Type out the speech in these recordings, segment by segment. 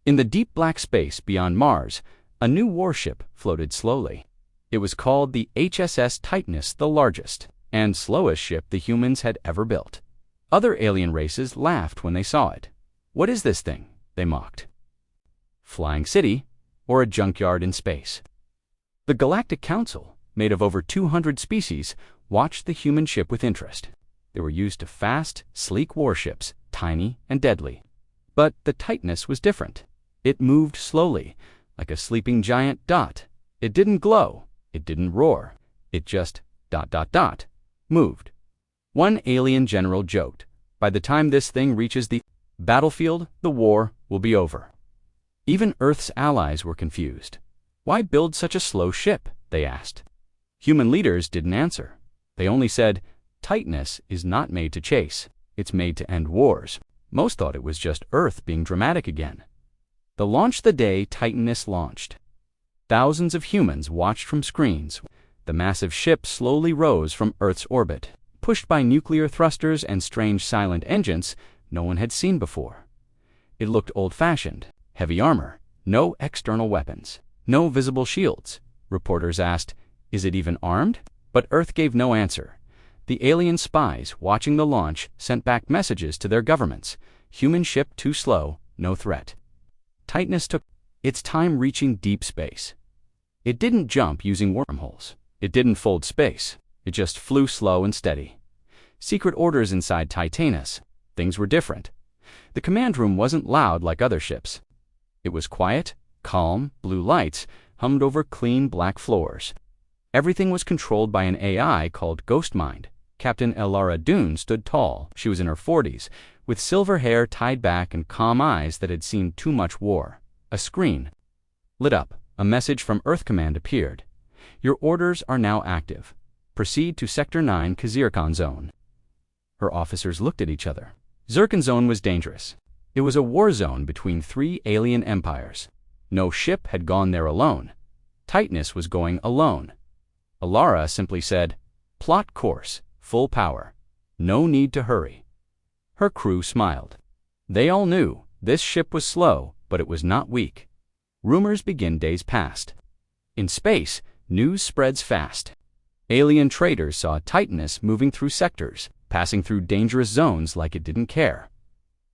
In the deep black space beyond Mars, a new warship floated slowly. It was called the HSS Titanus, the largest and slowest ship the humans had ever built. Other alien races laughed when they saw it. "What is this thing?" they mocked. Flying city or a junkyard in space? The Galactic Council, made of over 200 species, watched the human ship with interest. They were used to fast, sleek warships, tiny and deadly. But the Titanus was different. It moved slowly, like a sleeping giant dot. It didn't glow. It didn't roar. It just ... moved. One alien general joked, "By the time this thing reaches the battlefield, the war will be over." Even Earth's allies were confused. "Why build such a slow ship?" they asked. Human leaders didn't answer. They only said, "Titanus is not made to chase. It's made to end wars." Most thought it was just Earth being dramatic again. The launch the day Titanus launched. Thousands of humans watched from screens. The massive ship slowly rose from Earth's orbit, pushed by nuclear thrusters and strange silent engines no one had seen before. It looked old-fashioned, heavy armor, no external weapons, no visible shields. Reporters asked, "Is it even armed?" But Earth gave no answer. The alien spies watching the launch sent back messages to their governments. Human ship too slow, no threat. Titanus took its time reaching deep space. It didn't jump using wormholes. It didn't fold space. It just flew slow and steady. Secret orders inside Titanus. Things were different. The command room wasn't loud like other ships. It was quiet, calm. Blue lights hummed over clean black floors. Everything was controlled by an AI called Ghostmind. Captain Elara Dune stood tall. She was in her 40s, with silver hair tied back and calm eyes that had seen too much war. A screen lit up. A message from Earth Command appeared. "Your orders are now active. Proceed to Sector 9 Kazirkan Zone." Her officers looked at each other. Zircon Zone was dangerous. It was a war zone between 3 alien empires. No ship had gone there alone. Titanus was going alone. Elara simply said, "Plot course, full power. No need to hurry." Her crew smiled. They all knew this ship was slow, but it was not weak. Rumors began days past. In space, news spreads fast. Alien traders saw Titanus moving through sectors, passing through dangerous zones like it didn't care.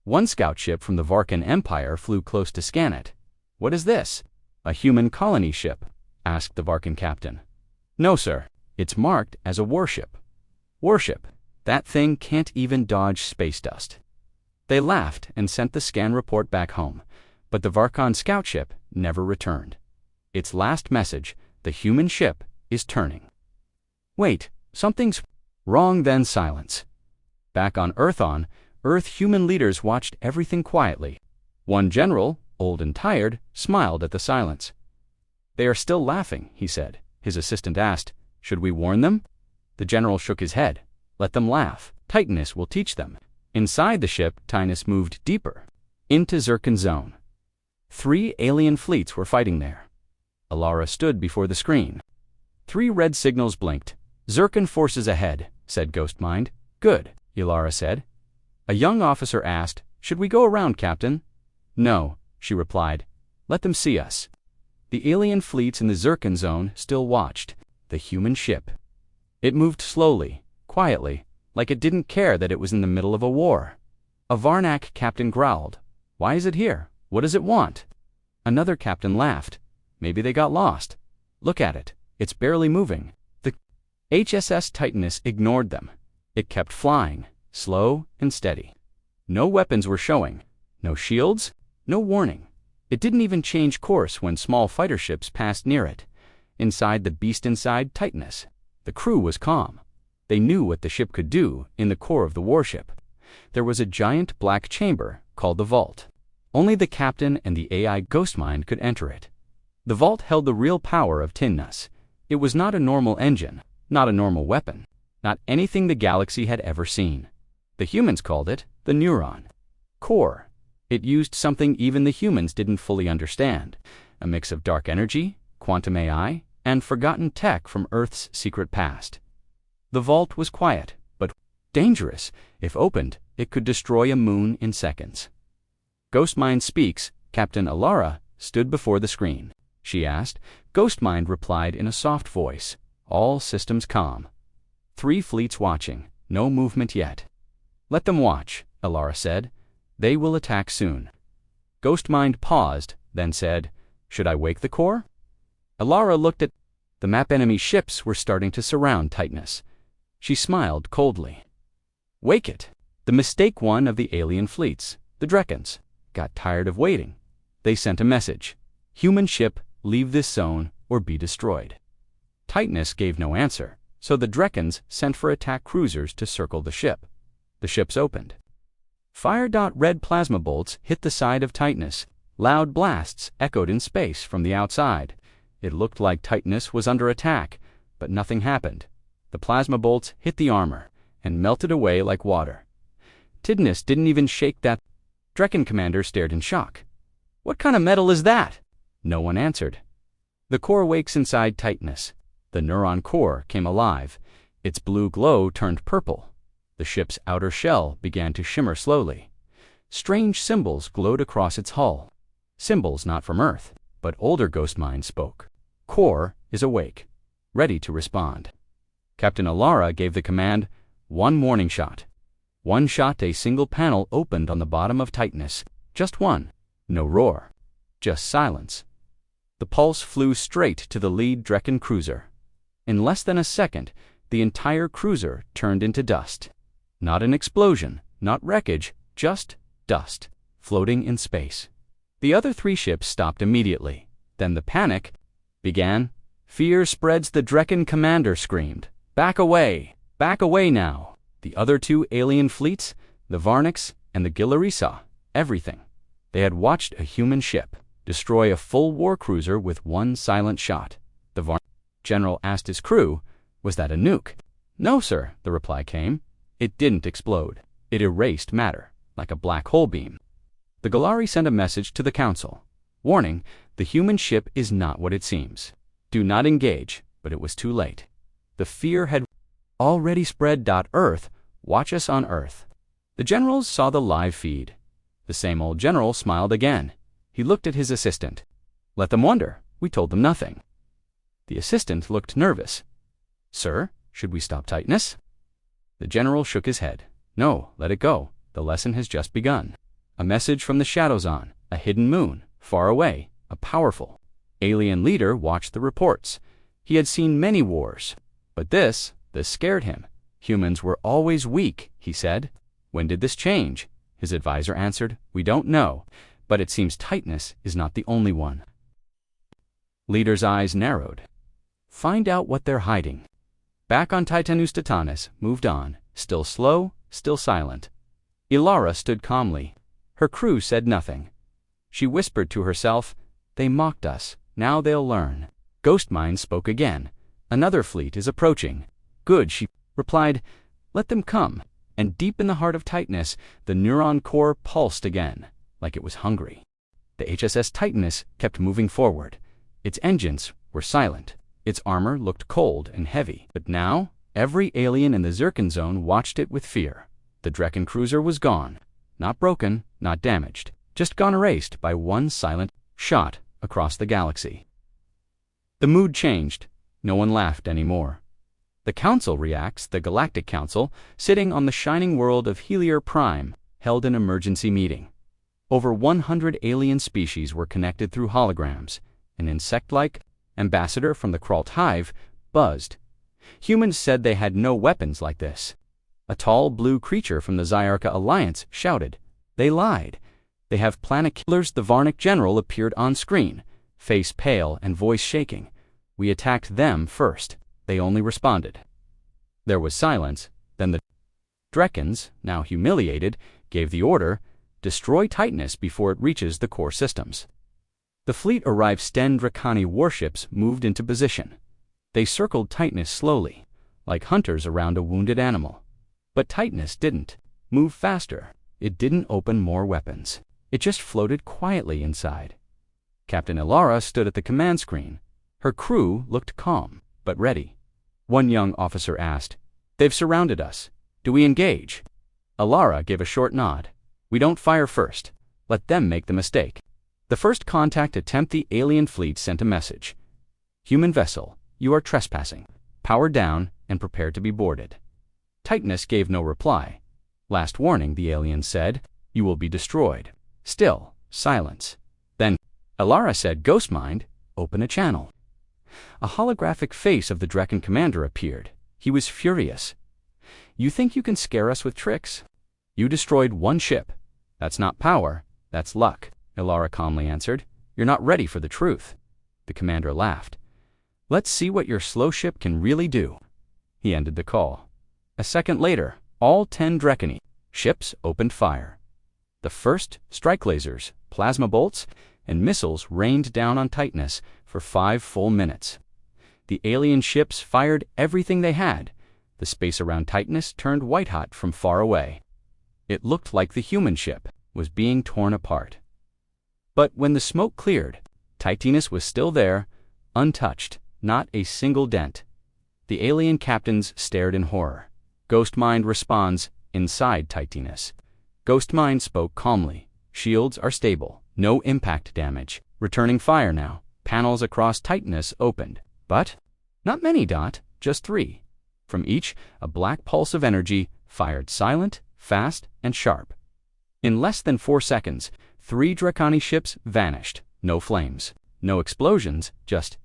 One scout ship from the Varkan Empire flew close to scan it. "What is this? A human colony ship?" asked the Varkan captain. "No, sir. It's marked as a warship." "Warship? That thing can't even dodge space dust." They laughed and sent the scan report back home. But the Varkan scout ship never returned. Its last message, "The human ship is turning." Wait, something's wrong. Then silence. Back on Earth human leaders watched everything quietly. One general, old and tired, smiled at the silence. "They are still laughing," he said. His assistant asked, "Should we warn them?" The general shook his head. "Let them laugh. Titanus will teach them." Inside the ship, Titanus moved deeper, into Zircon Zone. 3 alien fleets were fighting there. Elara stood before the screen. 3 red signals blinked. "Zircon forces ahead," said Ghostmind. "Good," Elara said. A young officer asked, "Should we go around, Captain?" "No," she replied. "Let them see us." The alien fleets in the Zircon Zone still watched the human ship. It moved slowly, quietly, like it didn't care that it was in the middle of a war. A Varnak captain growled, "Why is it here? What does it want?" Another captain laughed. "Maybe they got lost. Look at it. It's barely moving." The HSS Titanus ignored them. It kept flying, slow and steady. No weapons were showing. No shields. No warning. It didn't even change course when small fighter ships passed near it. Inside the beast-inside Titanus, the crew was calm. They knew what the ship could do in the core of the warship. There was a giant black chamber called the Vault. Only the captain and the AI Ghostmind could enter it. The vault held the real power of Tinnus. It was not a normal engine, not a normal weapon, not anything the galaxy had ever seen. The humans called it the Neuron Core. It used something even the humans didn't fully understand, a mix of dark energy, quantum AI, and forgotten tech from Earth's secret past. The vault was quiet, but dangerous. If opened, it could destroy a moon in seconds. Ghostmind speaks, Captain Alara stood before the screen. She asked. Ghostmind replied in a soft voice. All systems calm. 3 fleets watching. No movement yet. Let them watch, Alara said. They will attack soon. Ghostmind paused, then said, Should I wake the Corps? Alara looked at the map. Enemy ships were starting to surround Titanus. She smiled coldly. Wake it. The mistake one of the alien fleets, the Dreckens, got tired of waiting. They sent a message. Human ship, leave this zone or be destroyed. Titanus gave no answer, so the Dreckens sent for attack cruisers to circle the ship. The ships opened. Fire-red plasma bolts hit the side of Titanus. Loud blasts echoed in space from the outside. It looked like Titanus was under attack, but nothing happened. The plasma bolts hit the armor and melted away like water. Titanus didn't even shake. That Drecken commander stared in shock. What kind of metal is that? No one answered. The core wakes inside Titanus. The neuron core came alive. Its blue glow turned purple. The ship's outer shell began to shimmer slowly. Strange symbols glowed across its hull. Symbols not from Earth, but older Ghostmind spoke. Core is awake, ready to respond. Captain Alara gave the command, 1 morning shot. 1 shot. A single panel opened on the bottom of Titanus. Just one. No roar. Just silence. The pulse flew straight to the lead Drecken cruiser. In less than a second, the entire cruiser turned into dust. Not an explosion, not wreckage, just dust, floating in space. The other 3 ships stopped immediately. Then the panic began. Fear spreads. The Drecken commander screamed. Back away! Back away now! The other 2 alien fleets, the Varniks and the Guillory, saw everything. They had watched a human ship destroy a full war cruiser with 1 silent shot. The Varnik general asked his crew, was that a nuke? No, sir, the reply came. It didn't explode. It erased matter, like a black hole beam. The Guillory sent a message to the council. Warning, the human ship is not what it seems. Do not engage, but it was too late. The fear had already spread. Earth, watch us on Earth. The generals saw the live feed. The same old general smiled again. He looked at his assistant. Let them wonder. We told them nothing. The assistant looked nervous. Sir, should we stop Titanus? The general shook his head. No, let it go. The lesson has just begun. A message from the shadows on a hidden moon, far away, a powerful alien leader watched the reports. He had seen many wars, but this scared him. Humans were always weak, he said. When did this change? His advisor answered, We don't know, but it seems Titanus is not the only one. Leader's eyes narrowed. Find out what they're hiding. Back on Titanus, Titanus moved on, still slow, still silent. Alara stood calmly. Her crew said nothing. She whispered to herself, They mocked us, now they'll learn. Ghostmind spoke again. Another fleet is approaching. Good, she replied. Let them come. And deep in the heart of Titanus, the neuron core pulsed again, like it was hungry. The HSS Titanus kept moving forward. Its engines were silent. Its armor looked cold and heavy. But now, every alien in the Zircon zone watched it with fear. The Drecken cruiser was gone. Not broken, not damaged. Just gone erased by 1 silent shot across the galaxy. The mood changed. No one laughed anymore. The Council reacts. The Galactic Council, sitting on the shining world of Helier Prime, held an emergency meeting. Over 100 alien species were connected through holograms. An insect-like ambassador from the Kralt hive buzzed. Humans said they had no weapons like this. A tall blue creature from the Zyarka Alliance shouted. They lied. They have planet killers. The Varnik general appeared on screen, face pale and voice shaking. We attacked them first. They only responded. There was silence. Then the Dreckens, now humiliated, gave the order, destroy Titanus before it reaches the core systems. The fleet arrived. Sten Dracani warships moved into position. They circled Titanus slowly, like hunters around a wounded animal. But Titanus didn't move faster. It didn't open more weapons. It just floated quietly inside. Captain Alara stood at the command screen. Her crew looked calm, but ready. One young officer asked, They've surrounded us. Do we engage? Alara gave a short nod. We don't fire first. Let them make the mistake. The first contact attempt, the alien fleet sent a message. Human vessel, you are trespassing. Power down and prepare to be boarded. Titanus gave no reply. Last warning, the alien said. You will be destroyed. Still, silence. Then, Alara said, Ghostmind, open a channel. A holographic face of the Drekkan commander appeared. He was furious. You think you can scare us with tricks? You destroyed one ship. That's not power, that's luck, Alara calmly answered. You're not ready for the truth. The commander laughed. Let's see what your slow ship can really do. He ended the call. A second later, all 10 Drekkani ships opened fire. The first, strike lasers, plasma bolts, and missiles rained down on Titanus for 5 full minutes. The alien ships fired everything they had. The space around Titanus turned white-hot from far away. It looked like the human ship was being torn apart. But when the smoke cleared, Titanus was still there, untouched, not a single dent. The alien captains stared in horror. Ghostmind responds inside Titanus. Ghostmind spoke calmly. Shields are stable. No impact damage. Returning fire now. Panels across Titanus opened. But not many, just 3. From each, a black pulse of energy fired silent, fast, and sharp. In less than 4 seconds, 3 Drekkani ships vanished. No flames. No explosions, just ...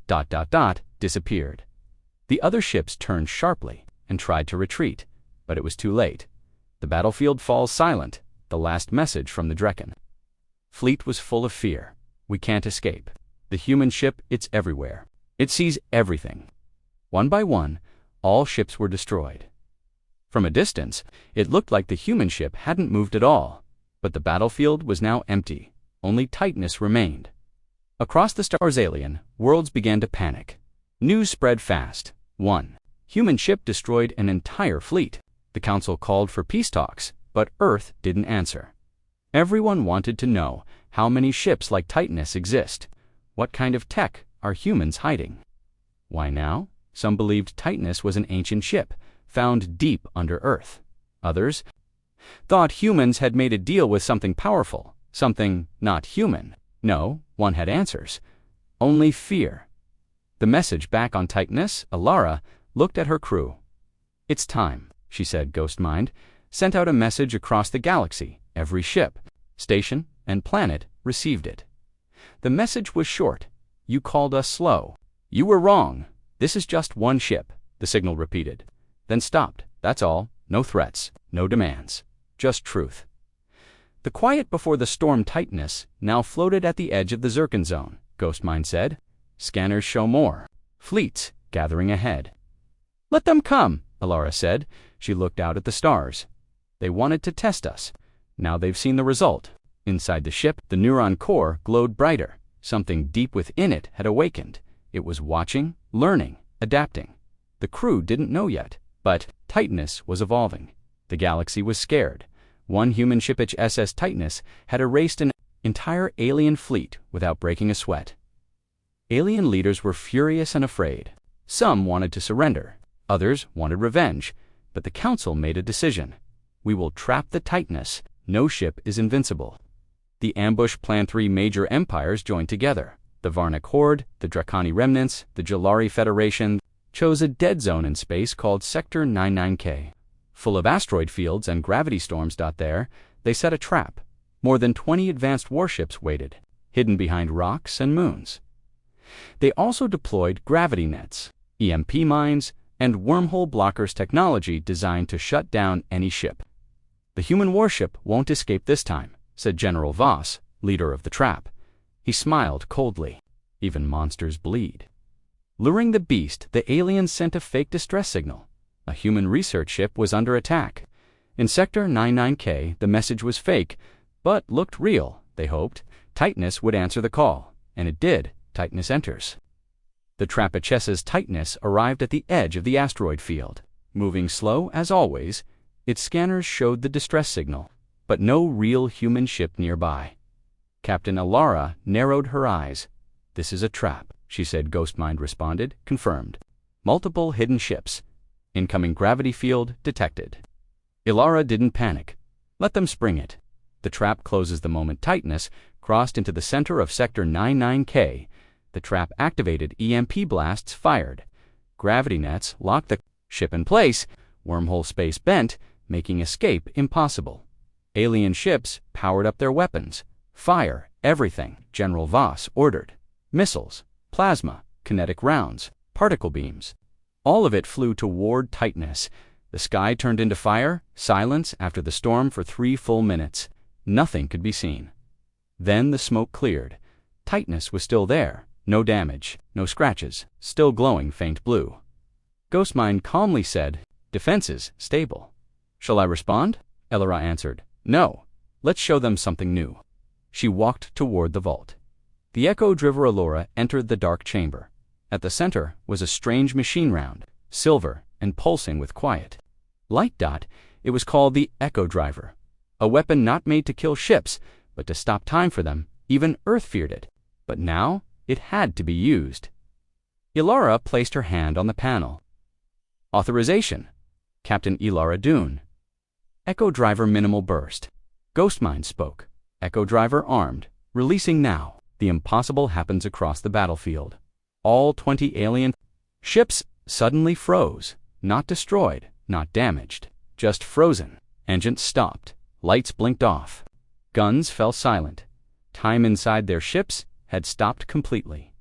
disappeared. The other ships turned sharply and tried to retreat, but it was too late. The battlefield falls silent, the last message from the Drekkan. Fleet was full of fear. We can't escape. The human ship, it's everywhere. It sees everything. One by one, all ships were destroyed. From a distance, it looked like the human ship hadn't moved at all, but the battlefield was now empty. Only Titanus remained. Across the stars alien worlds began to panic. News spread fast. 1. Human ship destroyed an entire fleet. The council called for peace talks, but Earth didn't answer. Everyone wanted to know how many ships like Titanus exist. What kind of tech are humans hiding? Why now? Some believed Titanus was an ancient ship, found deep under Earth. Others thought humans had made a deal with something powerful, something not human. No one had answers. Only fear. The message back on Titanus, Alara, looked at her crew. It's time, she said, Ghostmind, sent out a message across the galaxy. Every ship, station, and planet received it. The message was short. You called us slow. You were wrong. This is just one ship, the signal repeated. Then stopped. That's all. No threats, no demands. Just truth. The quiet before the storm Titanus now floated at the edge of the Zircon zone, Ghostmind said. Scanners show more. Fleets gathering ahead. Let them come, Alara said. She looked out at the stars. They wanted to test us. Now they've seen the result. Inside the ship, the neuron core glowed brighter. Something deep within it had awakened. It was watching, learning, adapting. The crew didn't know yet, but Titanus was evolving. The galaxy was scared. One human ship, HSS Titanus, had erased an entire alien fleet without breaking a sweat. Alien leaders were furious and afraid. Some wanted to surrender. Others wanted revenge. But the council made a decision. We will trap the Titanus. No ship is invincible. The ambush plan. 3 major empires joined together. The Varnic Horde, the Drekkani Remnants, the Jalari Federation chose a dead zone in space called Sector 99K. Full of asteroid fields and gravity storms. There, they set a trap. More than 20 advanced warships waited, hidden behind rocks and moons. They also deployed gravity nets, EMP mines, and wormhole blockers technology designed to shut down any ship. The human warship won't escape this time, said General Voss, leader of the trap. He smiled coldly. Even monsters bleed. Luring the beast, the aliens sent a fake distress signal. A human research ship was under attack. In Sector 99K, the message was fake, but looked real, they hoped. Titanus would answer the call. And it did. Titanus enters. The Trapechesa's Titanus arrived at the edge of the asteroid field. Moving slow, as always, its scanners showed the distress signal, but no real human ship nearby. Captain Alara narrowed her eyes. This is a trap, she said. Ghostmind responded. Confirmed. Multiple hidden ships. Incoming gravity field detected. Alara didn't panic. Let them spring it. The trap closes the moment Titanus crosses crossed into the center of Sector 99K. The trap activated, EMP blasts fired. Gravity nets locked the ship in place. Wormhole space bent, making escape impossible. Alien ships powered up their weapons. Fire everything, General Voss ordered. Missiles, plasma, kinetic rounds, particle beams. All of it flew toward Titanus. The sky turned into fire, silence after the storm for 3 full minutes. Nothing could be seen. Then the smoke cleared. Titanus was still there. No damage, no scratches, still glowing faint blue. Ghostmind calmly said, "Defenses stable." "Shall I respond?" Elora answered. "No. Let's show them something new." She walked toward the vault. The Echo Driver Elora entered the dark chamber. At the center was a strange machine round, silver and pulsing with quiet light dot. It was called the Echo Driver, a weapon not made to kill ships, but to stop time for them. Even Earth feared it. But now it had to be used. Elora placed her hand on the panel. Authorization. Captain Elora Dune. Echo Driver minimal burst. Ghostmind spoke. Echo Driver armed. Releasing now. The impossible happens across the battlefield. All 20 alien ships suddenly froze. Not destroyed, not damaged. Just frozen. Engines stopped. Lights blinked off. Guns fell silent. Time inside their ships had stopped completely.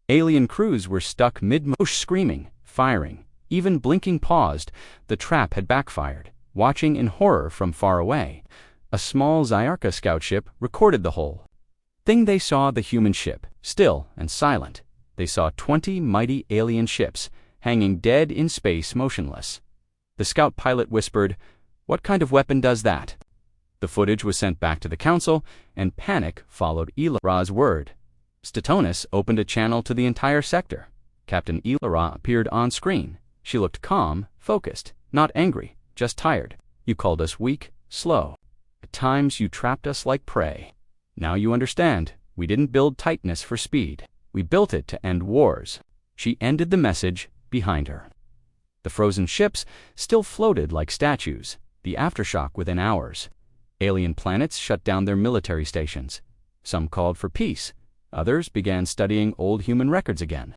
Alien crews were stuck mid-motion, screaming, firing. Even blinking paused. The trap had backfired. Watching in horror from far away, a small Zyarka scout ship recorded the whole thing. They saw the human ship, still and silent. They saw 20 mighty alien ships, hanging dead in space, motionless. The scout pilot whispered, "What kind of weapon does that?" The footage was sent back to the council, and panic followed Elora's word. Statonis opened a channel to the entire sector. Captain Elora appeared on screen. She looked calm, focused, not angry, just tired. "You called us weak, slow. At times you trapped us like prey. Now you understand. We didn't build Titanus for speed. We built it to end wars." She ended the message behind her. The frozen ships still floated like statues, the aftershock within hours. Alien planets shut down their military stations. Some called for peace. Others began studying old human records again.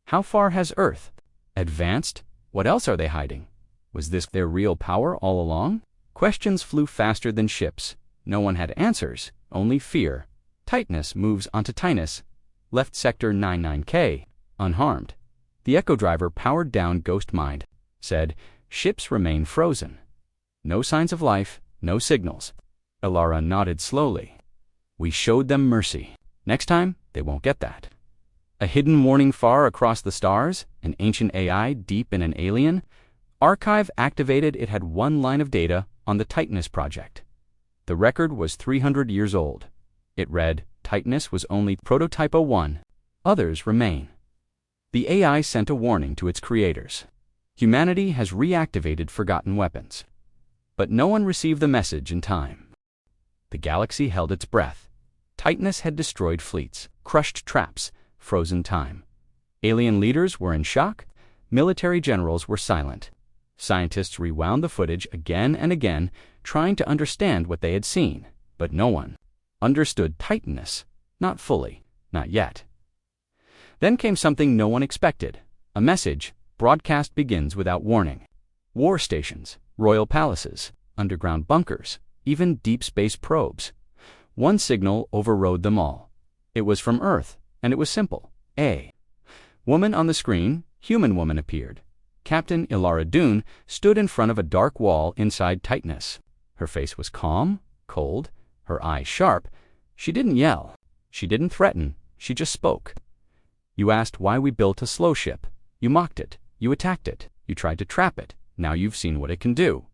How far has Earth advanced? What else are they hiding? Was this their real power all along? Questions flew faster than ships. No one had answers, only fear. Titanus moves onto Titanus, left Sector 99K, unharmed. The Echo Driver powered down Ghostmind, said, "Ships remain frozen. No signs of life, no signals." Elora nodded slowly. "We showed them mercy. Next time, they won't get that." A hidden warning far across the stars, an ancient AI deep in an alien. Archive activated. It had one line of data on the Titanus project. The record was 300 years old. It read, "Titanus was only Prototype 01. Others remain." The AI sent a warning to its creators. Humanity has reactivated forgotten weapons. But no one received the message in time. The galaxy held its breath. Titanus had destroyed fleets, crushed traps, frozen time. Alien leaders were in shock. Military generals were silent. Scientists rewound the footage again and again, trying to understand what they had seen. But no one understood Titanus. Not fully. Not yet. Then came something no one expected. A message. Broadcast begins without warning. War stations, royal palaces, underground bunkers, even deep space probes. One signal overrode them all. It was from Earth, and it was simple. A woman on the screen, human woman, appeared. Captain Elora Dune stood in front of a dark wall inside Titanus. Her face was calm, cold, her eyes sharp. She didn't yell. She didn't threaten. She just spoke. "You asked why we built a slow ship. You mocked it. You attacked it. You tried to trap it. Now you've seen what it can do."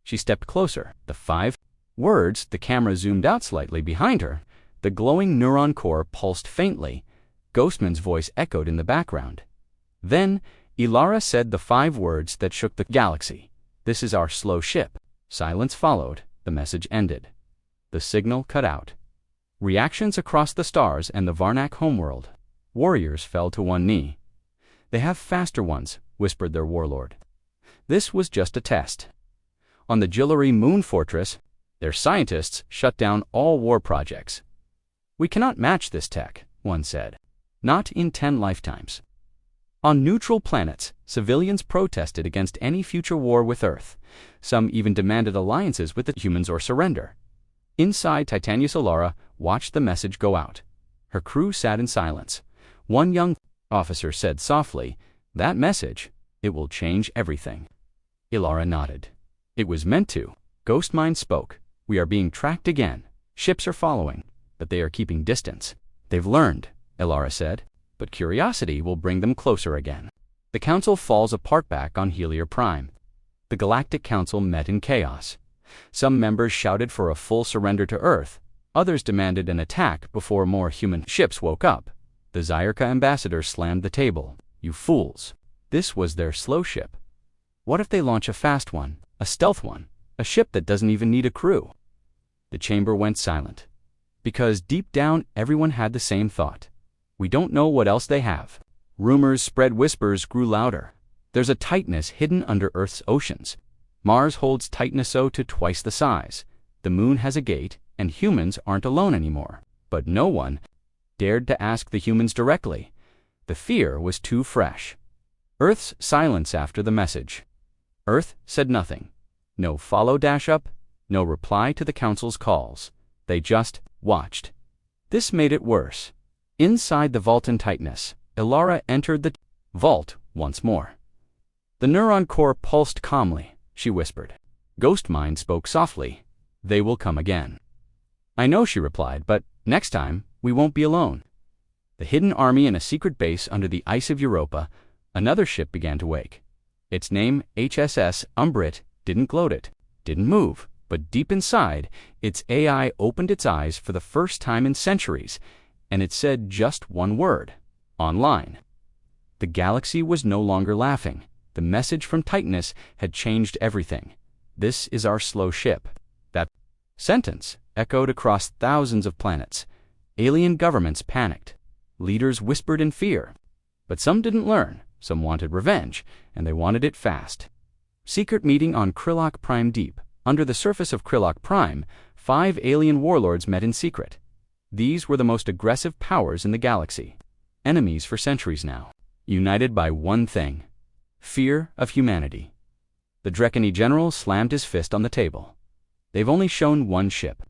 She stepped closer. The 5 words, the camera zoomed out slightly behind her. The glowing neuron core pulsed faintly. Ghostman's voice echoed in the background. Then, Elora said the 5 words that shook the galaxy. "This is our slow ship." Silence followed. The message ended. The signal cut out. Reactions across the stars and the Varnak homeworld. Warriors fell to one knee. "They have faster ones," whispered their warlord. This was just a test. On the Jillary moon fortress, their scientists shut down all war projects. "We cannot match this tech," one said. "Not in 10 lifetimes." On neutral planets, civilians protested against any future war with Earth. Some even demanded alliances with the humans or surrender. Inside, Titanius Ilara watched the message go out. Her crew sat in silence. One young officer said softly, "That message, it will change everything." Ilara nodded. "It was meant to." Ghostmind spoke. "We are being tracked again. Ships are following, but they are keeping distance." "They've learned," Ilara said, "but curiosity will bring them closer again." The Council falls apart back on Helier Prime. The Galactic Council met in chaos. Some members shouted for a full surrender to Earth. Others demanded an attack before more human ships woke up. The Zyrka ambassador slammed the table. "You fools. This was their slow ship. What if they launch a fast one, a stealth one, a ship that doesn't even need a crew?" The chamber went silent. Because deep down, everyone had the same thought. We don't know what else they have. Rumors spread, whispers grew louder. There's a tightness hidden under Earth's oceans. Mars holds tightness so to twice the size. The moon has a gate, and humans aren't alone anymore. But no one dared to ask the humans directly. The fear was too fresh. Earth's silence after the message. Earth said nothing. No follow-up, no reply to the Council's calls. They just watched. This made it worse. Inside the vault in tightness, Ilara entered the vault once more. The neuron core pulsed calmly. She whispered. Ghostmind spoke softly. "They will come again." "I know," she replied, "but next time, we won't be alone." The hidden army in a secret base under the ice of Europa, another ship began to wake. Its name, HSS Umbrit, didn't gloat it, didn't move, but deep inside, its AI opened its eyes for the first time in centuries, and it said just one word: online. The galaxy was no longer laughing. The message from Titanus had changed everything. "This is our slow ship." That sentence echoed across thousands of planets. Alien governments panicked. Leaders whispered in fear. But some didn't learn. Some wanted revenge, and they wanted it fast. Secret meeting on Krillok Prime Deep. Under the surface of Krillok Prime, 5 alien warlords met in secret. These were the most aggressive powers in the galaxy. Enemies for centuries now. United by one thing: fear of humanity. The Drekani general slammed his fist on the table. "They've only shown one ship.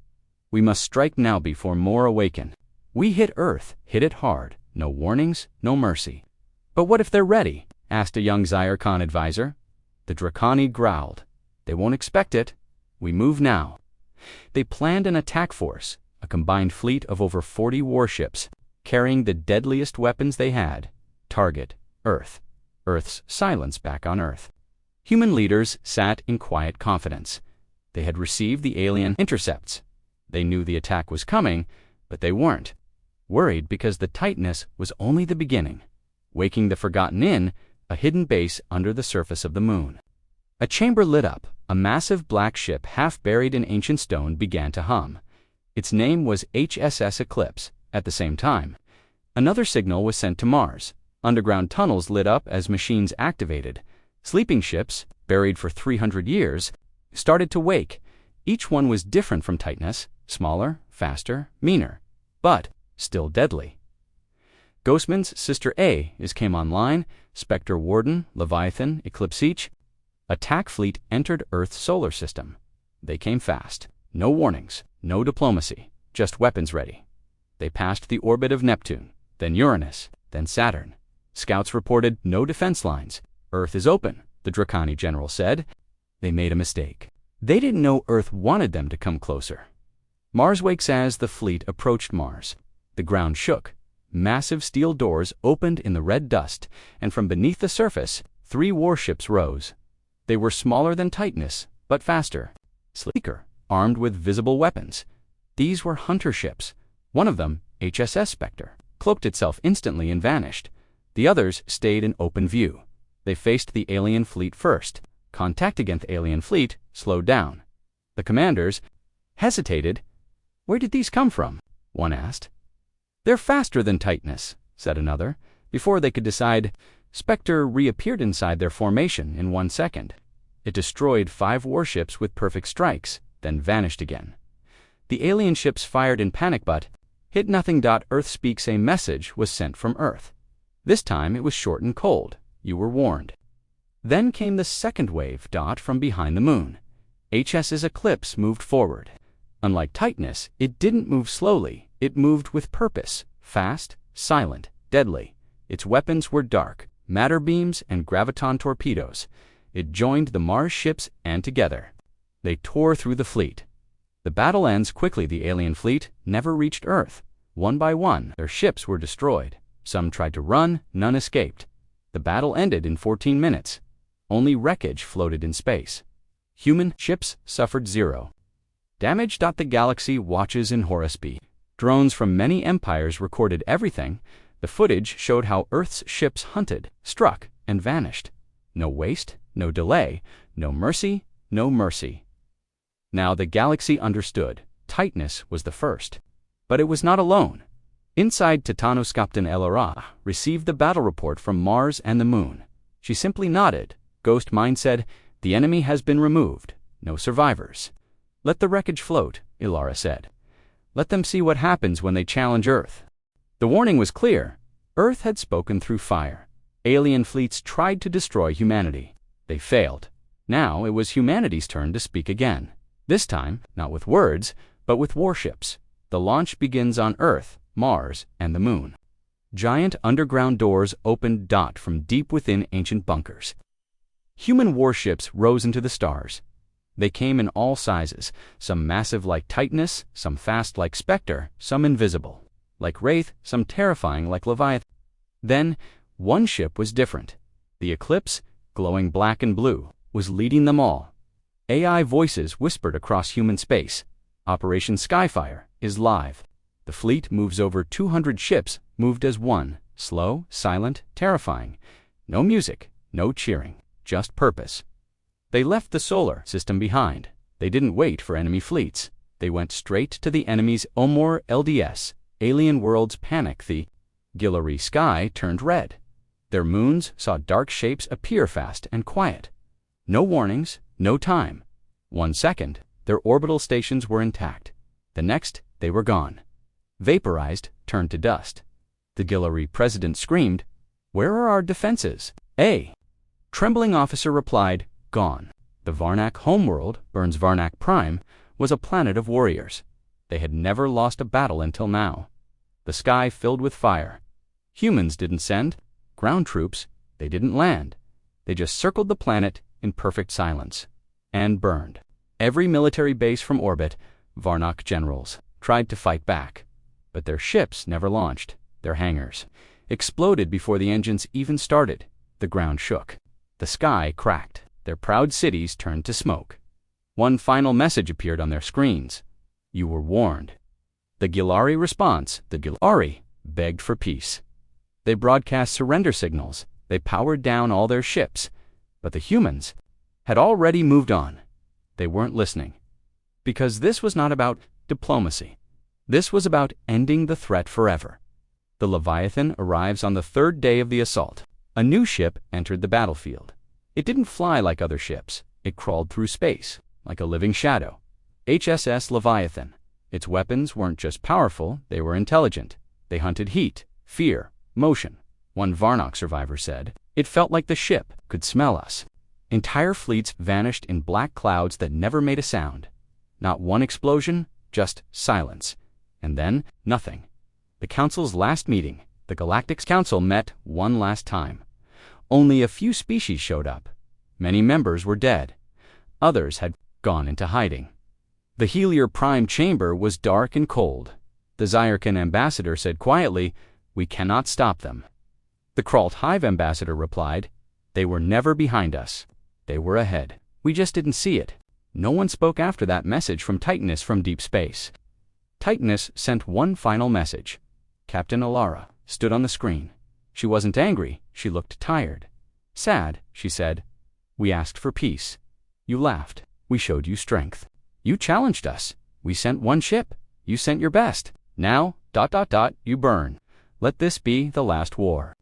We must strike now before more awaken. We hit Earth, hit it hard. No warnings, no mercy." "But what if they're ready?" asked a young Zyrcon advisor. The Drekani growled. "They won't expect it. We move now." They planned an attack force, a combined fleet of over 40 warships, carrying the deadliest weapons they had. Target: Earth. Earth's silence back on Earth. Human leaders sat in quiet confidence. They had received the alien intercepts. They knew the attack was coming, but they weren't. Worried because the tightness was only the beginning. Waking the Forgotten in, a hidden base under the surface of the moon. A chamber lit up. A massive black ship half buried in ancient stone began to hum. Its name was HSS Eclipse. At the same time, another signal was sent to Mars. Underground tunnels lit up as machines activated. Sleeping ships, buried for 300 years, started to wake. Each one was different from Titanus, smaller, faster, meaner, but still deadly. Ghostman's Sister A came online, Spectre Warden, Leviathan, Eclipse each. Attack fleet entered Earth's solar system. They came fast. No warnings, no diplomacy, just weapons ready. They passed the orbit of Neptune, then Uranus, then Saturn. Scouts reported no defense lines. "Earth is open," the Drekani general said. They made a mistake. They didn't know Earth wanted them to come closer. Mars wakes as the fleet approached Mars. The ground shook. Massive steel doors opened in the red dust, and from beneath the surface, 3 warships rose. They were smaller than Titanus, but faster, sleeker, armed with visible weapons. These were hunter ships. One of them, HSS Spectre, cloaked itself instantly and vanished. The others stayed in open view. They faced the alien fleet first. Contact against the alien fleet slowed down. The commanders hesitated. "Where did these come from?" one asked. "They're faster than Titanus," said another. Before they could decide, Spectre reappeared inside their formation in 1 second. It destroyed 5 warships with perfect strikes, then vanished again. The alien ships fired in panic, but Hit nothing. Earth speaks. A message was sent from Earth. This time it was short and cold. You were warned. Then came the second wave. From behind the moon. HS's Eclipse moved forward. Unlike Titanus, it didn't move slowly. It moved with purpose. Fast, silent, deadly. Its weapons were dark, matter beams and graviton torpedoes. It joined the Mars ships, and together they tore through the fleet. The battle ends quickly. The alien fleet never reached Earth. One by one, their ships were destroyed. Some tried to run, none escaped. The battle ended in 14 minutes. Only wreckage floated in space. Human ships suffered zero damage. The galaxy watches in Horusby. Drones from many empires recorded everything. The footage showed how Earth's ships hunted, struck, and vanished. No waste, no delay, no mercy, no mercy. Now the galaxy understood. Titanus was the first. But it was not alone. Inside, Titanos Captain Elora received the battle report from Mars and the Moon. She simply nodded. Ghost Mind said, "The enemy has been removed. No survivors." "Let the wreckage float," Ilara said. "Let them see what happens when they challenge Earth." The warning was clear. Earth had spoken through fire. Alien fleets tried to destroy humanity. They failed. Now it was humanity's turn to speak again. This time, not with words, but with warships. The launch begins on Earth, Mars, and the Moon. Giant underground doors opened. From deep within ancient bunkers. Human warships rose into the stars. They came in all sizes, some massive like Titanus, some fast like Spectre, some invisible like Wraith, some terrifying like Leviathan. Then, one ship was different. The Eclipse, glowing black and blue, was leading them all. AI voices whispered across human space. Operation Sci-Fi is live. The fleet moves over 200 ships, moved as one, slow, silent, terrifying. No music, no cheering, just purpose. They left the solar system behind. They didn't wait for enemy fleets. They went straight to the enemy's Omor LDS. Alien worlds panic. The Guillory sky turned red. Their moons saw dark shapes appear fast and quiet. No warnings, no time. 1 second, their orbital stations were intact. The next, they were gone. Vaporized, turned to dust. The Guillory president screamed, "Where are our defenses?" A trembling officer replied, "Gone." The Varnak homeworld, Burns Varnak Prime, was a planet of warriors. They had never lost a battle until now. The sky filled with fire. Humans didn't send ground troops. They didn't land. They just circled the planet in perfect silence and burned. Every military base from orbit, Varnak generals tried to fight back. But their ships never launched. Their hangars exploded before the engines even started. The ground shook. The sky cracked. Their proud cities turned to smoke. One final message appeared on their screens. You were warned. The Guillory response, the Guillory begged for peace. They broadcast surrender signals. They powered down all their ships. But the humans had already moved on. They weren't listening. Because this was not about diplomacy. This was about ending the threat forever. The Leviathan arrives on the 3rd day of the assault. A new ship entered the battlefield. It didn't fly like other ships. It crawled through space, like a living shadow. HSS Leviathan. Its weapons weren't just powerful, they were intelligent. They hunted heat, fear, motion. One Varnak survivor said, "It felt like the ship could smell us." Entire fleets vanished in black clouds that never made a sound. Not one explosion, just silence. And then, nothing. The Council's last meeting, the Galactic Council met one last time. Only a few species showed up. Many members were dead. Others had gone into hiding. The Helier Prime chamber was dark and cold. The Zyrkan ambassador said quietly, "We cannot stop them." The Kralt Hive ambassador replied, "They were never behind us. They were ahead. We just didn't see it." No one spoke after that message from Titanus from deep space. Titanus sent one final message. Captain Alara stood on the screen. She wasn't angry, she looked tired. "Sad," she said. "We asked for peace. You laughed. We showed you strength. You challenged us. We sent one ship. You sent your best. Now, ... you burn. Let this be the last war."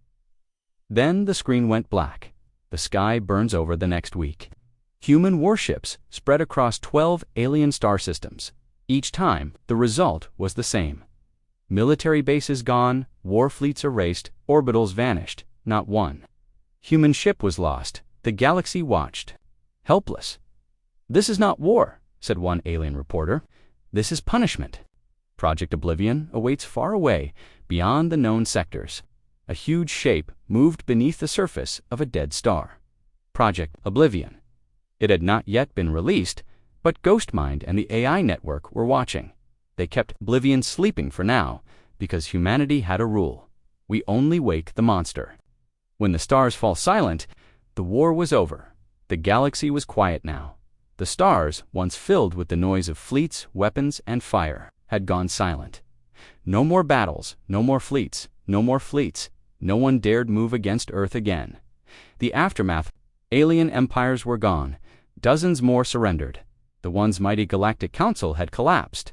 Then the screen went black. The sky burns over the next week. Human warships spread across 12 alien star systems. Each time, the result was the same. Military bases gone, war fleets erased, orbitals vanished, not one human ship was lost. The galaxy watched, helpless. "This is not war," said one alien reporter. "This is punishment." Project Oblivion awaits far away, beyond the known sectors. A huge shape moved beneath the surface of a dead star. Project Oblivion. It had not yet been released, but Ghostmind and the AI network were watching. They kept Oblivion sleeping for now, because humanity had a rule: we only wake the monster. When the stars fall silent, the war was over. The galaxy was quiet now. The stars, once filled with the noise of fleets, weapons, and fire, had gone silent. No more battles, no more fleets, no more fleets. No one dared move against Earth again. The aftermath: alien empires were gone. Dozens more surrendered. The once mighty Galactic Council had collapsed.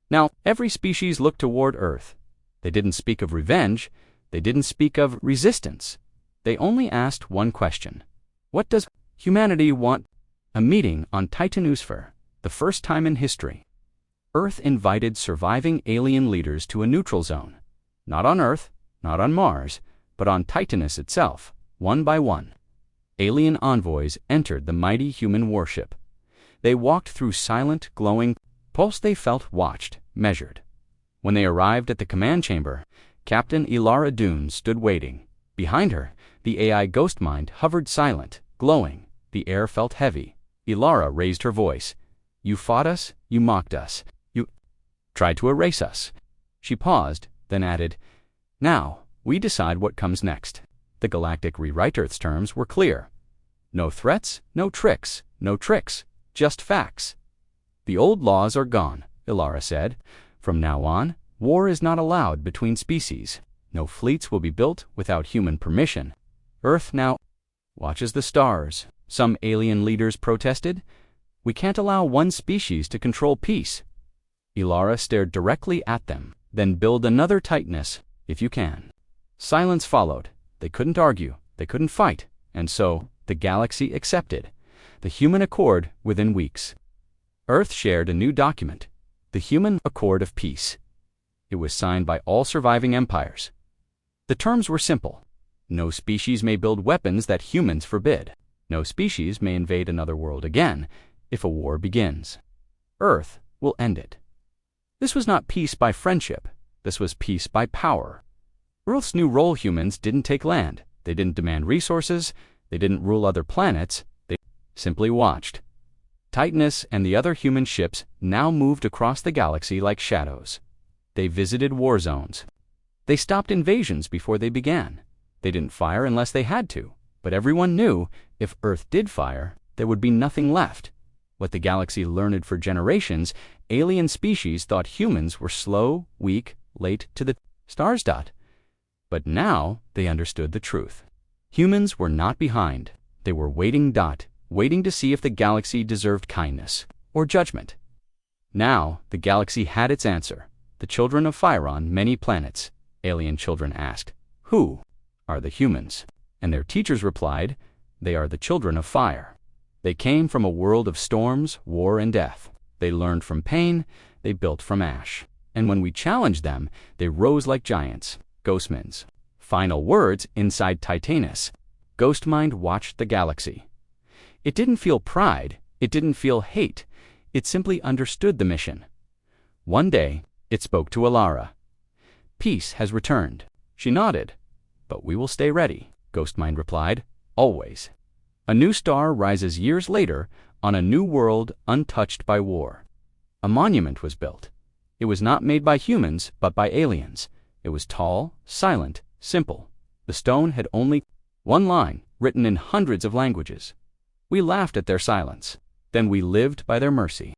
Now, every species looked toward Earth. They didn't speak of revenge. They didn't speak of resistance. They only asked one question: what does humanity want? A meeting on Titanusfer, the first time in history. Earth invited surviving alien leaders to a neutral zone. Not on Earth, not on Mars, but on Titanus itself, one by one. Alien envoys entered the mighty human warship. They walked through silent, glowing pulse. They felt watched, measured. When they arrived at the command chamber, Captain Ilara Dune stood waiting. Behind her, the AI Ghostmind hovered silent, glowing. The air felt heavy. Ilara raised her voice. "You fought us, you mocked us, you tried to erase us." She paused, then added, "Now, we decide what comes next." The galactic rewrite Earth's terms were clear. No threats, no tricks, just facts. "The old laws are gone," Ilara said. "From now on, war is not allowed between species. No fleets will be built without human permission. Earth now watches the stars." Some alien leaders protested. "We can't allow one species to control peace." Ilara stared directly at them. "Then build another Titanus, if you can." Silence followed. They couldn't argue, they couldn't fight, and so the galaxy accepted the human accord within weeks. Earth shared a new document, the Human Accord of Peace. It was signed by all surviving empires. The terms were simple. No species may build weapons that humans forbid. No species may invade another world again if a war begins. Earth will end it. This was not peace by friendship. This was peace by power. Earth's new role: humans didn't take land. They didn't demand resources. They didn't rule other planets. They simply watched. Titanus and the other human ships now moved across the galaxy like shadows. They visited war zones. They stopped invasions before they began. They didn't fire unless they had to. But everyone knew if Earth did fire, there would be nothing left. What the galaxy learned for generations: alien species thought humans were slow, weak, late to the stars. But now they understood the truth. Humans were not behind. They were waiting. Waiting to see if the galaxy deserved kindness or judgment. Now the galaxy had its answer. The children of fire on many planets. Alien children asked, "Who are the humans?" And their teachers replied, "They are the children of fire." They came from a world of storms, war, and death. They learned from pain. They built from ash. And when we challenged them, they rose like giants. Ghostmind's final words inside Titanus. Ghostmind watched the galaxy. It didn't feel pride. It didn't feel hate. It simply understood the mission. One day, it spoke to Ilara. "Peace has returned." She nodded. "But we will stay ready," Ghostmind replied. "Always." A new star rises years later on a new world untouched by war. A monument was built. It was not made by humans, but by aliens. It was tall, silent, simple. The stone had only one line, written in hundreds of languages. We laughed at their silence. Then we lived by their mercy.